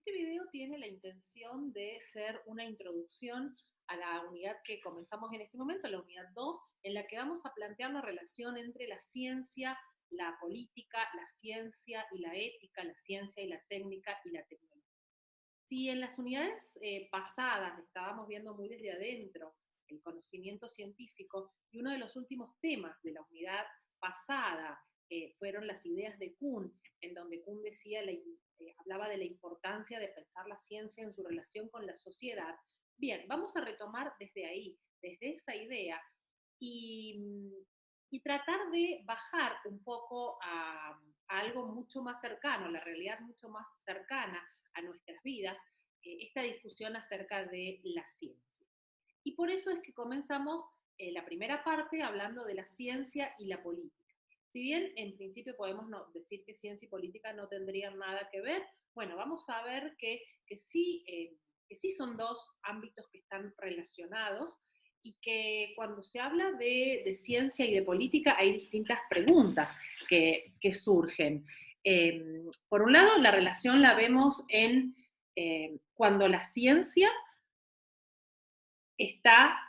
Este video tiene la intención de ser una introducción a la unidad que comenzamos en este momento, la unidad 2, en la que vamos a plantear la relación entre la ciencia, la política, la ciencia y la ética, la ciencia y la técnica y la tecnología. Si en las unidades pasadas estábamos viendo muy desde adentro el conocimiento científico, y uno de los últimos temas de la unidad pasada fueron las ideas de Kuhn, en donde Kuhn decía, hablaba de la importancia de pensar la ciencia en su relación con la sociedad. Bien, vamos a retomar desde ahí, desde esa idea, y, y tratar de bajar un poco a algo mucho más cercano, la realidad mucho más cercana a nuestras vidas, esta discusión acerca de la ciencia. Y por eso es que comenzamos la primera parte hablando de la ciencia y la política. Si bien en principio podemos decir que ciencia y política no tendrían nada que ver, bueno, vamos a ver que sí son dos ámbitos que están relacionados y que cuando se habla de ciencia y de política hay distintas preguntas que surgen. Por un lado, la relación la vemos en cuando la ciencia está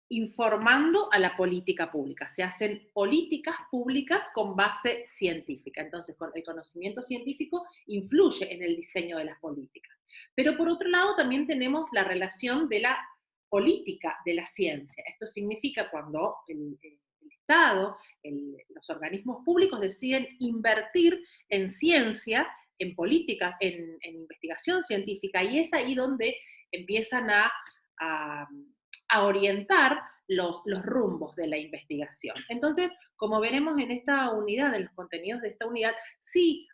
informando a la política pública. Se hacen políticas públicas con base científica. Entonces, el conocimiento científico influye en el diseño de las políticas. Pero por otro lado, también tenemos la relación de la política de la ciencia. Esto significa cuando el Estado, los organismos públicos deciden invertir en ciencia, en políticas, en investigación científica, y es ahí donde empiezan a a orientar los rumbos de la investigación. Entonces, como veremos en esta unidad, en los contenidos de esta unidad, sí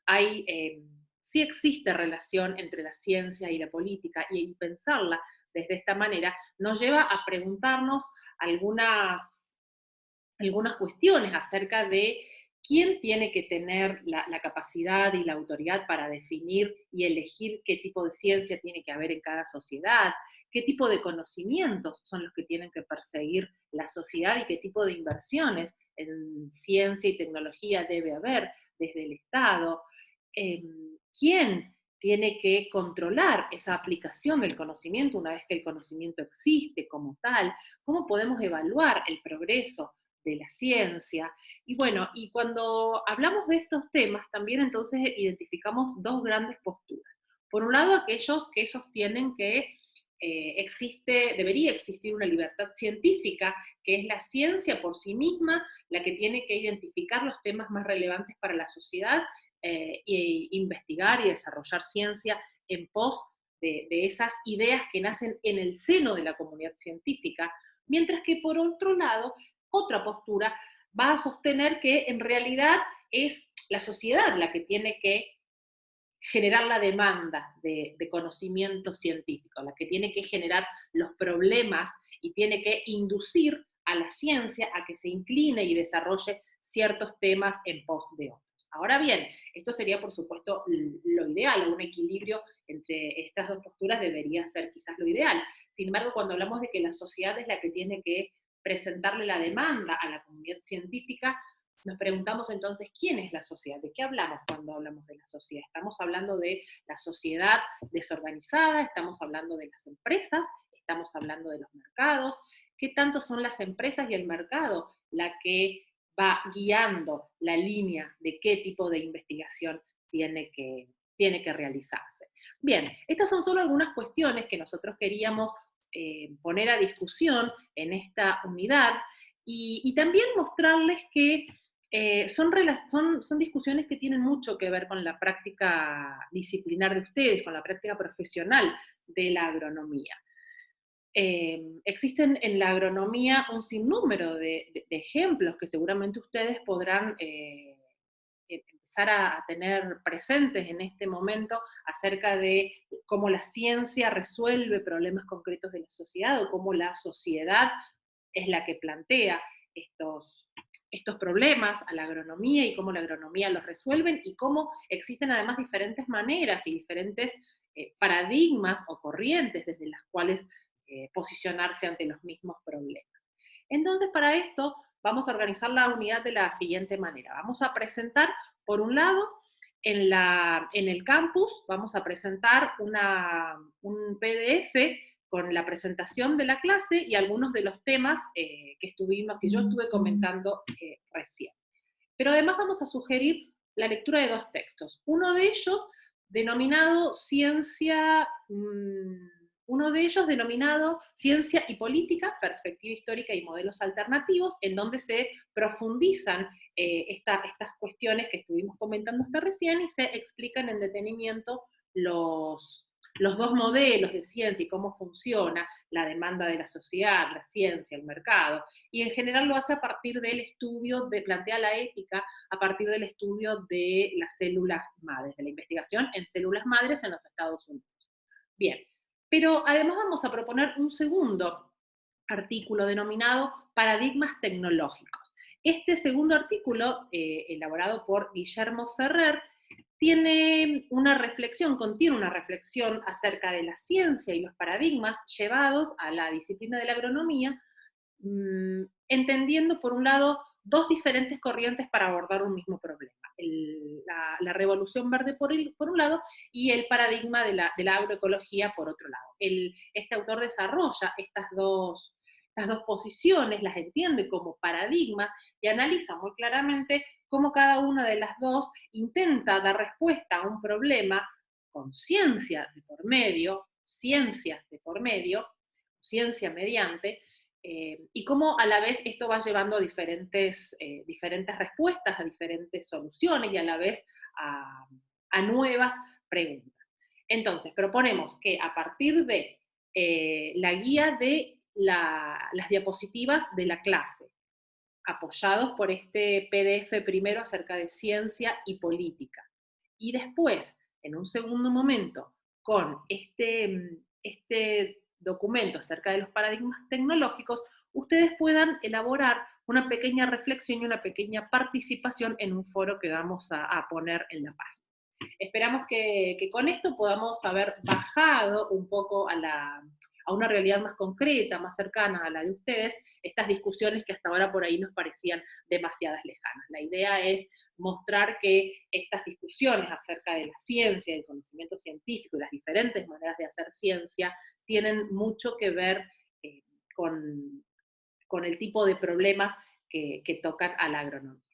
existe relación entre la ciencia y la política, y pensarla desde esta manera nos lleva a preguntarnos algunas cuestiones acerca de quién tiene que tener la capacidad y la autoridad para definir y elegir qué tipo de ciencia tiene que haber en cada sociedad, qué tipo de conocimientos son los que tienen que perseguir la sociedad y qué tipo de inversiones en ciencia y tecnología debe haber desde el Estado, eh, quién tiene que controlar esa aplicación del conocimiento una vez que el conocimiento existe como tal, cómo podemos evaluar el progreso de la ciencia. Y bueno, y cuando hablamos de estos temas, también entonces identificamos dos grandes posturas. Por un lado, aquellos que sostienen que debería existir una libertad científica, que es la ciencia por sí misma la que tiene que identificar los temas más relevantes para la sociedad e investigar y desarrollar ciencia en pos de esas ideas que nacen en el seno de la comunidad científica, mientras que por otro lado otra postura va a sostener que en realidad es la sociedad la que tiene que generar la demanda de conocimiento científico, la que tiene que generar los problemas y tiene que inducir a la ciencia a que se incline y desarrolle ciertos temas en pos de otros. Ahora bien, esto sería por supuesto lo ideal, un equilibrio entre estas dos posturas debería ser quizás lo ideal. Sin embargo, cuando hablamos de que la sociedad es la que tiene que presentarle la demanda a la comunidad científica, nos preguntamos entonces, ¿quién es la sociedad? ¿De qué hablamos cuando hablamos de la sociedad? ¿Estamos hablando de la sociedad desorganizada? ¿Estamos hablando de las empresas? ¿Estamos hablando de los mercados? ¿Qué tanto son las empresas y el mercado la que va guiando la línea de qué tipo de investigación tiene que realizarse? Bien, estas son solo algunas cuestiones que nosotros queríamos poner a discusión en esta unidad y también mostrarles que son discusiones que tienen mucho que ver con la práctica disciplinar de ustedes, con la práctica profesional de la agronomía. Existen en la agronomía un sinnúmero de ejemplos que seguramente ustedes podrán empezar a tener presentes en este momento acerca de cómo la ciencia resuelve problemas concretos de la sociedad o cómo la sociedad es la que plantea estos problemas a la agronomía y cómo la agronomía los resuelven y cómo existen además diferentes maneras y diferentes paradigmas o corrientes desde las cuales posicionarse ante los mismos problemas. Entonces, para esto vamos a organizar la unidad de la siguiente manera. Vamos a presentar, por un lado, En el campus vamos a presentar un PDF con la presentación de la clase y algunos de los temas que yo estuve comentando recién. Pero además vamos a sugerir la lectura de dos textos. Uno de ellos denominado Ciencia y Política, Perspectiva Histórica y Modelos Alternativos, en donde se profundizan estas cuestiones que estuvimos comentando hasta recién y se explican en detenimiento los dos modelos de ciencia y cómo funciona la demanda de la sociedad, la ciencia, el mercado, y en general lo hace a partir del estudio, plantea la ética a partir del estudio de las células madres, de la investigación en células madres en los Estados Unidos. Bien, pero además vamos a proponer un segundo artículo denominado Paradigmas Tecnológicos. Este segundo artículo, elaborado por Guillermo Ferrer, contiene una reflexión acerca de la ciencia y los paradigmas llevados a la disciplina de la agronomía, entendiendo, por un lado, dos diferentes corrientes para abordar un mismo problema. La revolución verde por un lado y el paradigma de la agroecología por otro lado. Este autor desarrolla estas dos posiciones, las entiende como paradigmas y analiza muy claramente cómo cada una de las dos intenta dar respuesta a un problema con ciencia de por medio, ciencias de por medio, ciencia mediante, y cómo a la vez esto va llevando a diferentes respuestas, a diferentes soluciones y a la vez a nuevas preguntas. Entonces, proponemos que a partir de la guía de las diapositivas de la clase, apoyados por este PDF primero acerca de ciencia y política, y después, en un segundo momento, con este documento acerca de los paradigmas tecnológicos, ustedes puedan elaborar una pequeña reflexión y una pequeña participación en un foro que vamos a poner en la página. Esperamos que con esto podamos haber bajado un poco a una realidad más concreta, más cercana a la de ustedes, estas discusiones que hasta ahora por ahí nos parecían demasiadas lejanas. La idea es mostrar que estas discusiones acerca de la ciencia, del conocimiento científico y las diferentes maneras de hacer ciencia tienen mucho que ver eh, con el tipo de problemas que tocan a la agronomía.